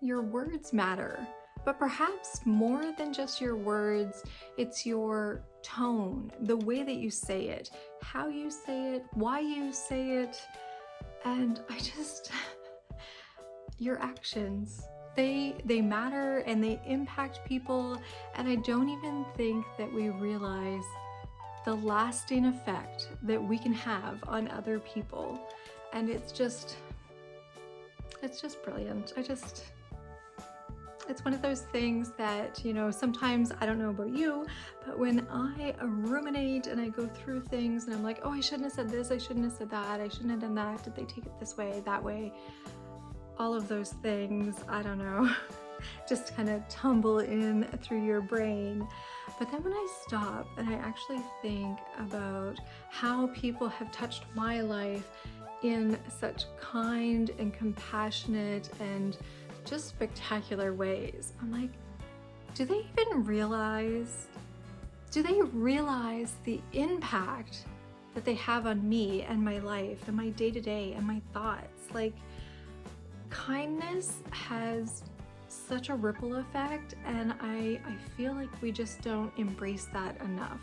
your words matter. But perhaps more than just your words, it's your tone, the way that you say it, how you say it, why you say it, and your actions. They matter and they impact people, and I don't even think that we realize the lasting effect that we can have on other people. And it's just brilliant. It's one of those things that, sometimes, I don't know about you, but when I ruminate and I go through things and I'm like, oh, I shouldn't have said this, I shouldn't have said that, I shouldn't have done that, did they take it this way, that way? All of those things, I don't know, just kind of tumble in through your brain. But then when I stop and I actually think about how people have touched my life in such kind and compassionate and just spectacular ways, I'm like, do they realize the impact that they have on me and my life and my day-to-day and my thoughts? Like, kindness has such a ripple effect, and I feel like we just don't embrace that enough.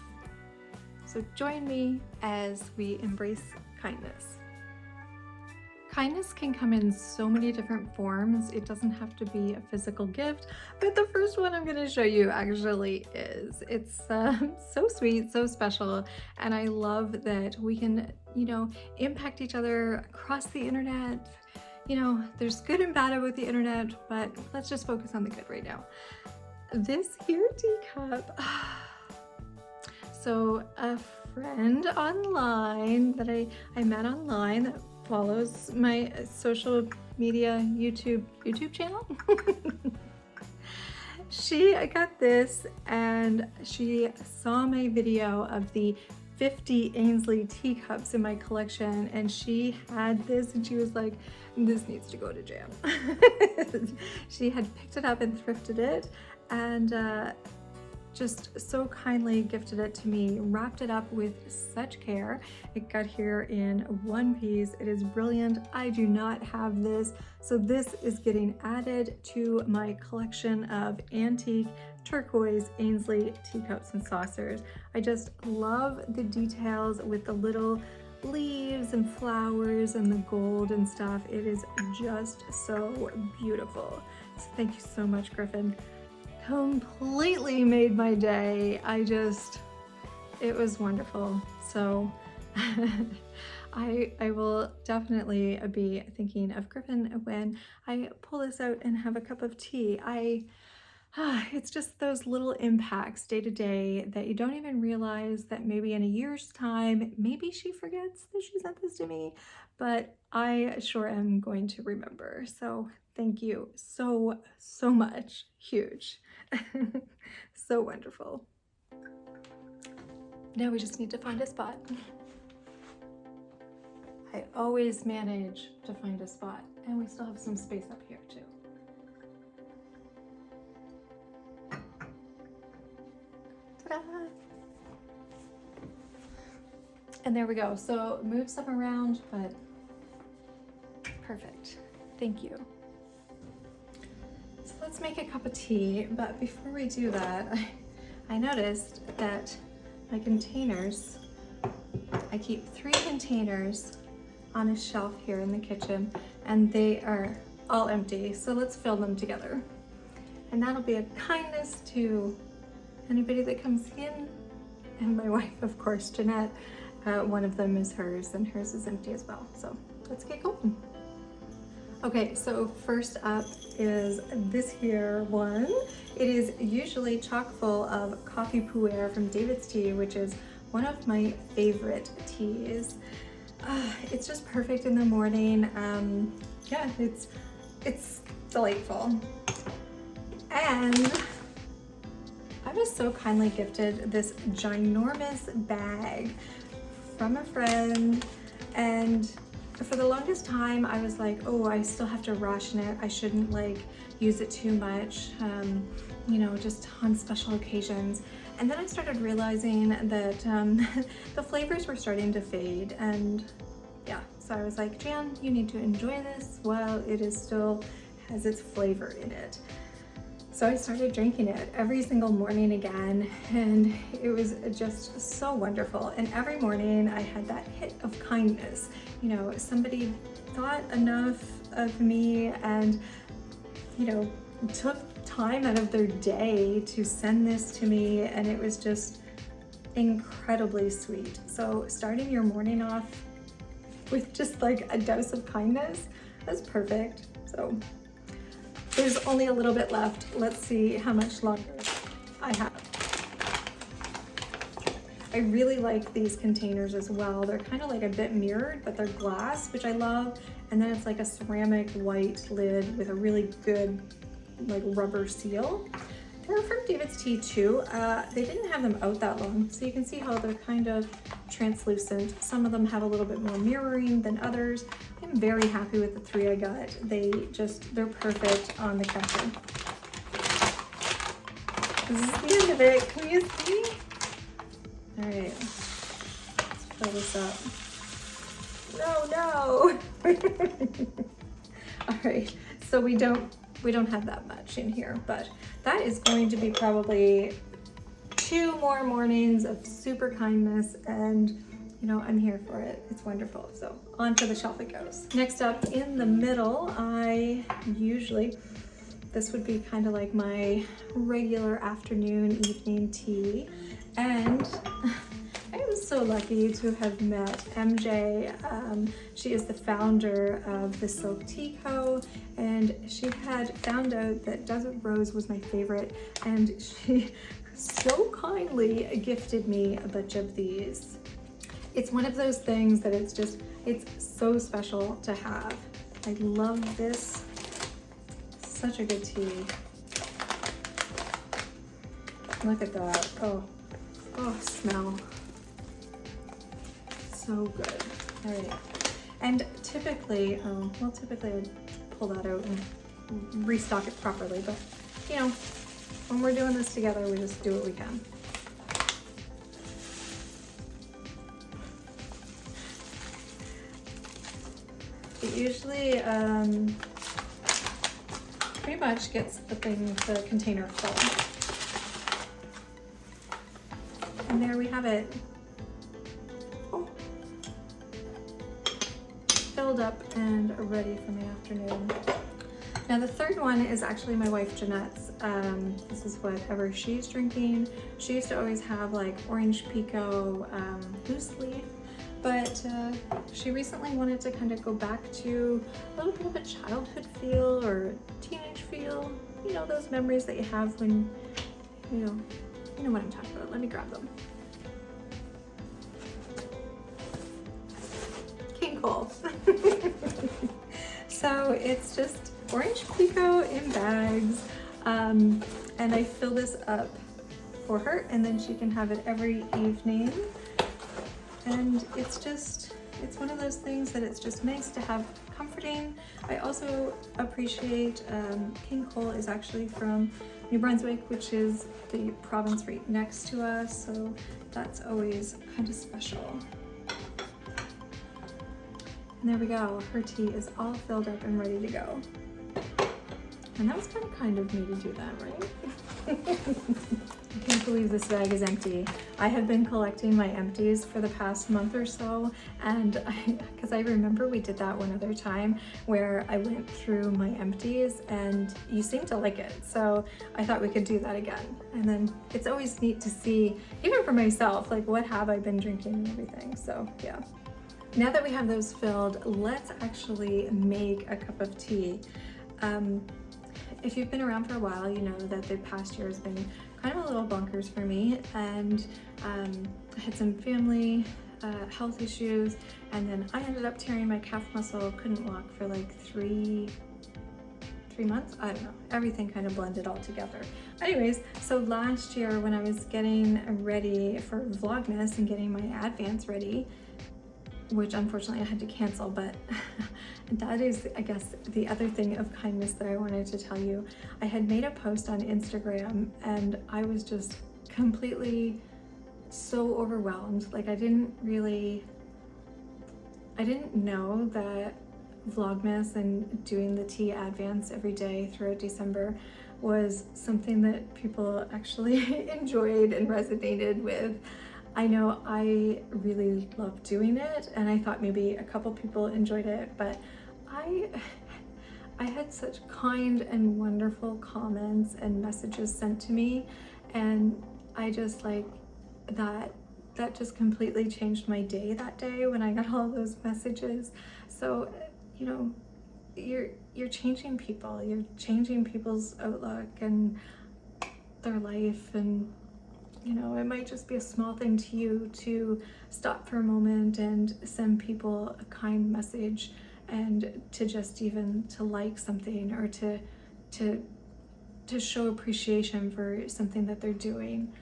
So join me as we embrace kindness. Kindness can come in so many different forms. It doesn't have to be a physical gift, but the first one I'm going to show you actually is. It's so sweet, so special, and I love that we can, impact each other across the internet. There's good and bad about the internet, but let's just focus on the good right now. This here teacup. So a friend online that I met online that follows my social media YouTube channel. She got this and she saw my video of the 50 Ainsley Tea Cups in my collection, and she had this and she was like, this needs to go to Jann. She had picked it up and thrifted it and just so kindly gifted it to me, wrapped it up with such care. It got here in one piece. It is brilliant. I do not have this, so this is getting added to my collection of antique turquoise Ainsley teacups and saucers. I just love the details with the little leaves and flowers and the gold and stuff. It is just so beautiful. So thank you so much, Griffin. Completely made my day. It was wonderful. So I will definitely be thinking of Griffin when I pull this out and have a cup of tea. It's just those little impacts day to day that you don't even realize that maybe in a year's time, maybe she forgets that she sent this to me, but I sure am going to remember. So thank you so much. Huge. So wonderful. Now we just need to find a spot. I always manage to find a spot, and we still have some space up here too. Ta-da! And there we go. So move some around, but perfect. Thank you. So let's make a cup of tea, but before we do that, I noticed that my containers, I keep 3 containers on a shelf here in the kitchen, and they are all empty. So let's fill them together. And that'll be a kindness to anybody that comes in. And my wife, of course, Jeanette, one of them is hers, and hers is empty as well. So let's get going. Okay, so first up is this here one. It is usually chock full of coffee Pu'erh from DAVIDsTEA, which is one of my favorite teas. It's just perfect in the morning. Yeah, it's delightful. And I was so kindly gifted this ginormous bag from a friend, and for the longest time I was like, oh, I still have to ration it. I shouldn't use it too much, just on special occasions. And then I started realizing that the flavors were starting to fade, and yeah, so I was like, Jann, you need to enjoy this while it is still has its flavor in it. So I started drinking it every single morning again, and it was just so wonderful. And every morning I had that hit of kindness. You know, somebody thought enough of me and, you know, took time out of their day to send this to me, and it was just incredibly sweet. So starting your morning off with just like a dose of kindness, that's perfect. So there's only a little bit left. Let's see how much longer I have. I really like these containers as well. They're kind of like a bit mirrored, but they're glass, which I love. And then it's like a ceramic white lid with a really good like rubber seal. They're from DAVIDsTEA too. They didn't have them out that long, so you can see how they're kind of translucent. Some of them have a little bit more mirroring than others. I'm very happy with the 3 I got. They're perfect on the counter. This is the end of it. Can you see? All right, let's fill this up. No. All right, so we don't have that much in here, but that is going to be probably 2 more mornings of super kindness, and you know, I'm here for it. It's wonderful. So on to the shelf it goes. Next up in the middle, this would be kind of like my regular afternoon, evening tea. And I am so lucky to have met MJ. She is the founder of the Silk Tea Co. And she had found out that Desert Rose was my favorite. And she so kindly gifted me a bunch of these. It's one of those things that it's so special to have. I love this. Such a good tea. Look at that. Oh, smell. So good. All right. And typically I'd pull that out and restock it properly, but you know, when we're doing this together, we just do what we can. It usually pretty much gets the container full. And there we have it. Oh. Filled up and ready for my afternoon. Now the third one is actually my wife Jeanette's. This is whatever she's drinking. She used to always have like orange pico loose leaf, but she recently wanted to kind of go back to a little bit of a childhood feel or teenage feel. You know, those memories that you have when, you know what I'm talking about. Let me grab them. King Cole. So it's just orange pico in bags, and I fill this up for her, and then she can have it every evening. And it's one of those things that it's just nice to have, comforting. I also appreciate King Cole is actually from New Brunswick, which is the province right next to us, so that's always kind of special. And there we go, her tea is all filled up and ready to go. And that was kind of me to do that, right? I can't believe this bag is empty. I have been collecting my empties for the past month or so, and because I remember we did that one other time where I went through my empties and you seemed to like it, so I thought we could do that again. And then it's always neat to see, even for myself, like what have I been drinking and everything, so yeah. Now that we have those filled, let's actually make a cup of tea. If you've been around for a while, you know that the past year has been kind of a little bonkers for me, and I had some family health issues, and then I ended up tearing my calf muscle, couldn't walk for like three months, I don't know, everything kind of blended all together. Anyways, so last year when I was getting ready for Vlogmas and getting my Advance ready, which unfortunately I had to cancel, but that is, I guess, the other thing of kindness that I wanted to tell you. I had made a post on Instagram and I was just completely so overwhelmed. Like I didn't know that Vlogmas and doing the tea advents every day throughout December was something that people actually enjoyed and resonated with. I know I really loved doing it, and I thought maybe a couple people enjoyed it, but I had such kind and wonderful comments and messages sent to me, and I just like that just completely changed my day that day when I got all those messages. So, you know, you're changing people, you're changing people's outlook and their life, and you know, it might just be a small thing to you to stop for a moment and send people a kind message, and to just even to like something, or to show appreciation for something that they're doing.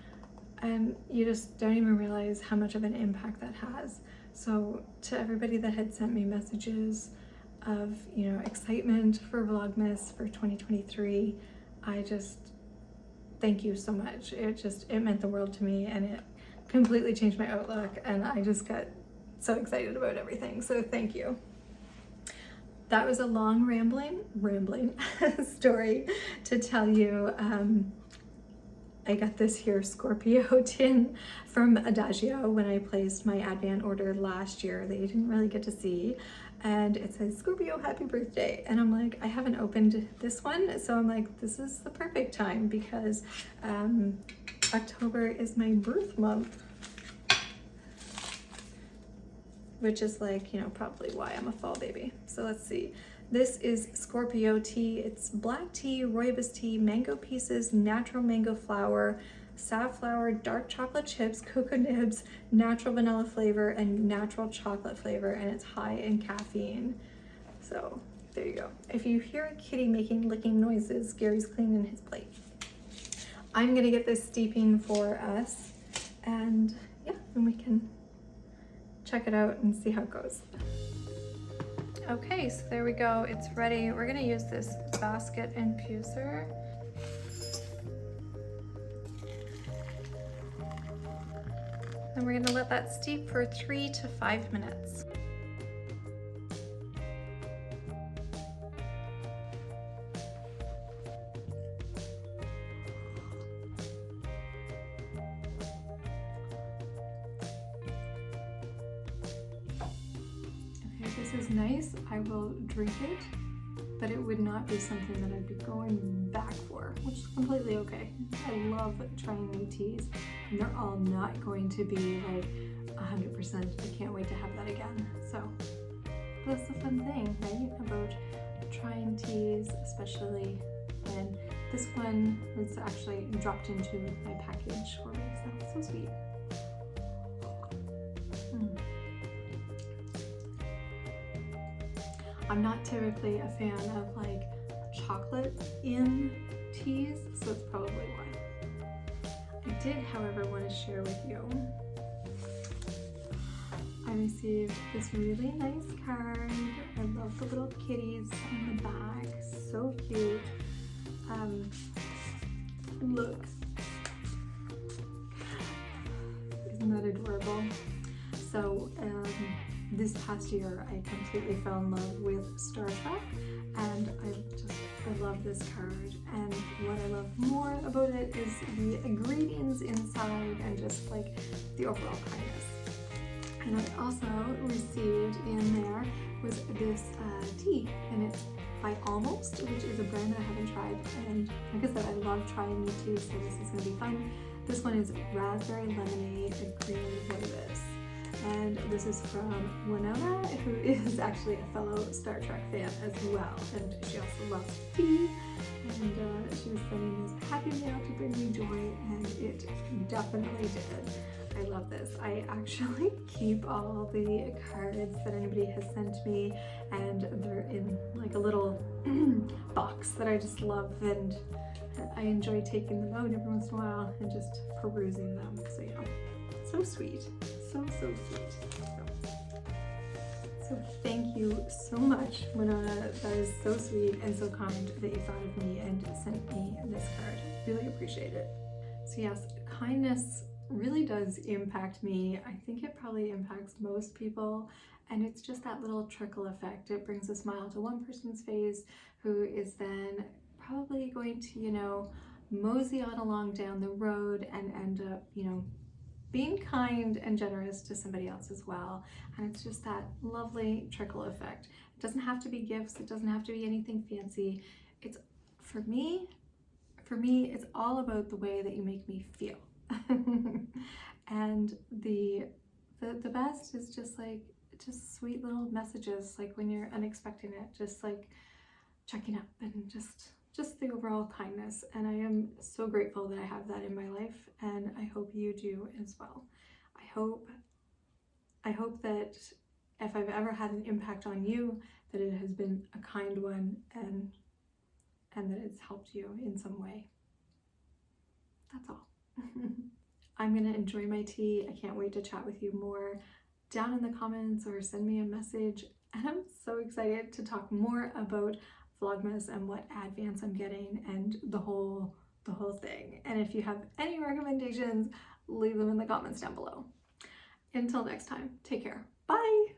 And you just don't even realize how much of an impact that has. So to everybody that had sent me messages of, you know, excitement for Vlogmas for 2023, I just thank you so much. It meant the world to me, and it completely changed my outlook, and I just got so excited about everything. So thank you. That was a long rambling story to tell you. I got this here Scorpio tin from Adagio when I placed my Advent order last year. They didn't really get to see. And it says, Scorpio, happy birthday. And I'm like, I haven't opened this one. So I'm like, this is the perfect time, because October is my birth month. Which is like, you know, probably why I'm a fall baby. So let's see. This is Scorpio tea. It's black tea, rooibos tea, mango pieces, natural mango flower, safflower, dark chocolate chips, cocoa nibs, natural vanilla flavor, and natural chocolate flavor, and it's high in caffeine. So there you go. If you hear a kitty making licking noises, Gary's cleaning his plate. I'm gonna get this steeping for us, and yeah, then we can check it out and see how it goes. Okay, so there we go, it's ready. We're gonna use this basket infuser. And we're gonna let that steep for 3 to 5 minutes. This is nice. I will drink it, but it would not be something that I'd be going back for, which is completely okay. I love trying new teas, and they're all not going to be like 100%. I can't wait to have that again. So that's the fun thing, right? About trying teas, especially when this one was actually dropped into my package for me. So it's so sweet. I'm not typically a fan of like chocolate in teas, so it's probably why. I did, however, want to share with you. I received this really nice card. I love the little kitties on the back, so cute. Look, isn't that adorable? So this past year I completely fell in love with Star Trek, and I love this card, and what I love more about it is the ingredients inside and just like the overall kindness. And I also received in there was this tea, and it's by Almost, which is a brand that I haven't tried, and like I said, I love trying new teas, so this is going to be fun. This one is raspberry lemonade and green rooibos. And this is from Winona, who is actually a fellow Star Trek fan as well, and she also loves tea, and she was sending this happy mail to bring me joy, and it definitely did. I love this. I actually keep all the cards that anybody has sent me, and they're in like a little box that I just love, and I enjoy taking them out every once in a while and just perusing them. So yeah, so sweet. So sweet. So thank you so much, Winona. That is so sweet and so kind that you thought of me and sent me this card. Really appreciate it. So yes, kindness really does impact me. I think it probably impacts most people, And it's just that little trickle effect. It brings a smile to one person's face who is then probably going to, you know, mosey on along down the road and end up, you know, being kind and generous to somebody else as well. And it's just that lovely trickle effect. It doesn't have to be gifts. It doesn't have to be anything fancy. It's, for me, it's all about the way that you make me feel. And the best is just like, just sweet little messages, like when you're unexpecting it, just like checking up and just the overall kindness. And I am so grateful that I have that in my life, and I hope you do as well. I hope that if I've ever had an impact on you, that it has been a kind one, and that it's helped you in some way. That's all. I'm gonna enjoy my tea. I can't wait to chat with you more down in the comments or send me a message. And I'm so excited to talk more about Vlogmas and what advance I'm getting and the whole thing. And if you have any recommendations, leave them in the comments down below. Until next time, take care. Bye.